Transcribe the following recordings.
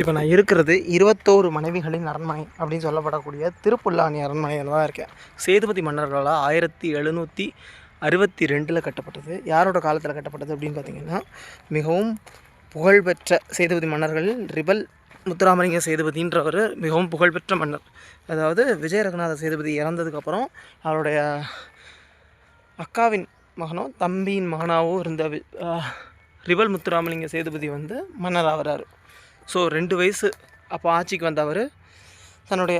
இப்போ நான் இருக்கிறது 21 மனைவிகளின் அரண்மனை அப்படின்னு சொல்லப்படக்கூடிய திருப்புல்லானி அரண்மனையில் தான் இருக்கேன். சேதுபதி மன்னர்களால் 1762 கட்டப்பட்டது. யாரோட காலத்தில் கட்டப்பட்டது அப்படின்னு பார்த்தீங்கன்னா, மிகவும் புகழ்பெற்ற சேதுபதி மன்னர்களில் ரிபல் முத்துராமலிங்க சேதுபதின்றவர் மிகவும் புகழ்பெற்ற மன்னர். அதாவது விஜய ரகுநாத சேதுபதி இறந்ததுக்கப்புறம் அவருடைய அக்காவின் மகனோ தம்பியின் மகனாவோ இருந்த ரிபல் முத்துராமலிங்க சேதுபதி வந்து மன்னர் ஆகிறார். ஸோ 2 வயசு அப்போ ஆட்சிக்கு வந்தவர் தன்னுடைய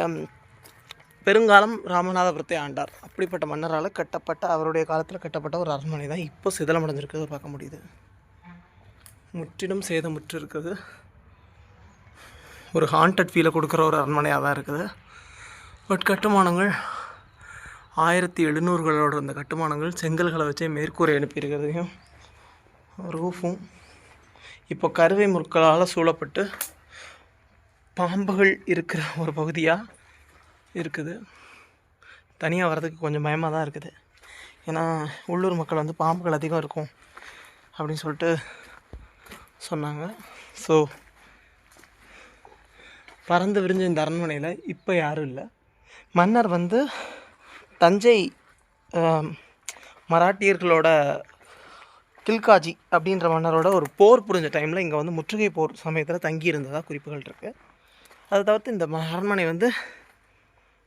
பெருங்காலம் ராமநாதபுரத்தை ஆண்டார். அப்படிப்பட்ட மன்னரால் கட்டப்பட்ட அவருடைய காலத்தில் கட்டப்பட்ட ஒரு அரண்மனை தான் இப்போ சிதலமடைஞ்சிருக்கிறது பார்க்க முடியுது. முற்றிலும் சேதமுற்று இருக்குது. ஒரு ஹாண்டட் ஃபீலை கொடுக்குற ஒரு அரண்மனையாக தான் இருக்குது. பட் கட்டுமானங்கள் 1700களோட இருந்த கட்டுமானங்கள் செங்கல்களை வச்சே மேற்கூரை அனுப்பியிருக்கிறதையும் ரூஃபும் இப்போ கருவை முற்களால் சூழப்பட்டு பாம்புகள் இருக்கிற ஒரு பகுதியாக இருக்குது. தனியாக வர்றதுக்கு கொஞ்சம் பயமாக தான் இருக்குது. ஏன்னா உள்ளூர் மக்கள் வந்து பாம்புகள் அதிகம் இருக்கும் அப்படின்னு சொல்லிட்டு சொன்னாங்க. ஸோ பறந்து விரிஞ்ச இந்த அரண்மனையில் இப்போ யாரும் இல்லை. மன்னர் வந்து தஞ்சை மராட்டியர்களோட கில்காஜி அப்படின்ற மன்னரோட ஒரு போர் புரிஞ்ச டைமில் இங்கே வந்து முற்றுகை போர் சமயத்தில் தங்கி இருந்ததாக குறிப்புகள் இருக்குது. அதை தவிர்த்து இந்த அரண்மனை வந்து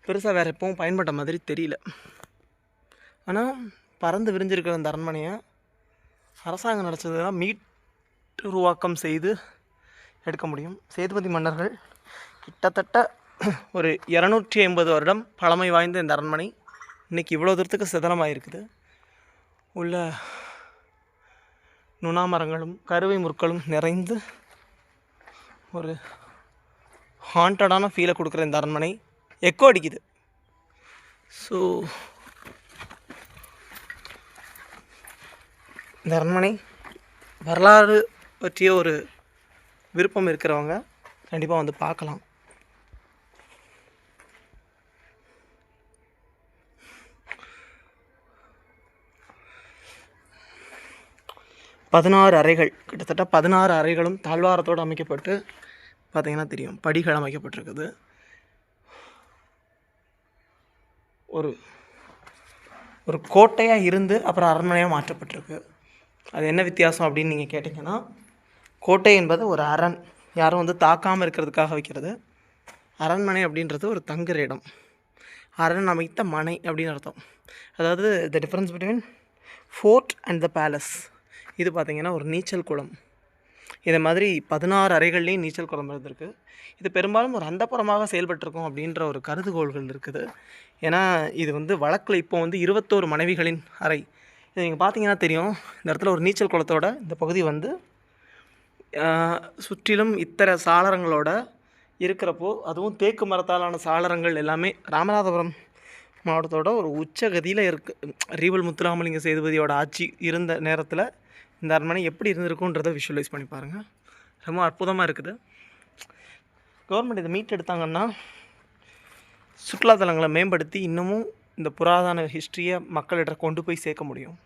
பெருசாக வேறு எப்பவும் பயன்பட்ட மாதிரி தெரியல. ஆனால் பறந்து விரிஞ்சிருக்கிற அந்த அரண்மனையை அரசாங்கம் நடத்ததுனா உருவாக்கம் செய்து எடுக்க முடியும். சேதுபதி மன்னர்கள் கிட்டத்தட்ட ஒரு 250 வருடம் பழமை வாய்ந்த இந்த அரண்மனை இன்றைக்கி இவ்வளோ தூரத்துக்கு சிதலமாக இருக்குது. உள்ள நுணாமரங்களும் கருவை முற்களும் நிறைந்து ஒரு ஹாண்டடான ஃபீலை கொடுக்குற இந்த அரண்மனை எக்கோ அடிக்குது. ஸோ இந்த அரண்மனை வரலாறு பற்றிய ஒரு விருப்பம் இருக்கிறவங்க கண்டிப்பாக வந்து பார்க்கலாம். பதினாறு அறைகள், கிட்டத்தட்ட 16 அறைகளும் தாழ்வாரத்தோடு அமைக்கப்பட்டு பார்த்திங்கன்னா தெரியும் படிகள் அமைக்கப்பட்டிருக்குது. ஒரு ஒரு கோட்டையாக இருந்து அப்புறம் அரண்மனையாக மாற்றப்பட்டிருக்கு. அது என்ன வித்தியாசம் அப்படின்னு நீங்கள் கேட்டிங்கன்னா, கோட்டை என்பது ஒரு அரண், யாரும் வந்து தாக்காமல் இருக்கிறதுக்காக வைக்கிறது. அரண்மனை அப்படின்றது ஒரு தங்குற இடம், அரண் அமைத்த மனை அப்படின்னு அர்த்தம். அதாவது the difference between fort and the palace. இது பார்த்திங்கன்னா ஒரு நீச்சல் குளம். இதை மாதிரி 16 அறைகள்லேயும் நீச்சல் குளம் இருந்திருக்கு. இது பெரும்பாலும் ஒரு அந்தப்புறமாக செயல்பட்டிருக்கும் அப்படின்ற ஒரு கருதுகோள்கள் இருக்குது. ஏன்னா இது வந்து வழக்கில் இப்போ வந்து 21 மனைவிகளின் அறை. இது நீங்கள் பார்த்தீங்கன்னா தெரியும். இந்த இடத்துல ஒரு நீச்சல் குளத்தோட இந்த பகுதி வந்து சுற்றிலும் இத்தனை சாளரங்களோட இருக்கிறப்போ, அதுவும் தேக்கு மரத்தாலான சாளரங்கள் எல்லாமே ராமநாதபுரம் மாவட்டத்தோட ஒரு உச்சகதியில் இருக்குது. ரிபல் முத்துராமலிங்க சேதுபதியோட ஆட்சி இருந்த நேரத்தில் இந்த அரண்மனை எப்படி இருந்திருக்குன்றதை விஷுவலைஸ் பண்ணி பாருங்கள். ரொம்ப அற்புதமாக இருக்குது. கவர்மெண்ட் இதை மீட்டெடுத்தாங்கன்னா சுற்றுலாத்தலங்களை மேம்படுத்தி இன்னமும் இந்த புராதன ஹிஸ்ட்ரியை மக்களிடம் கொண்டு போய் சேர்க்க முடியும்.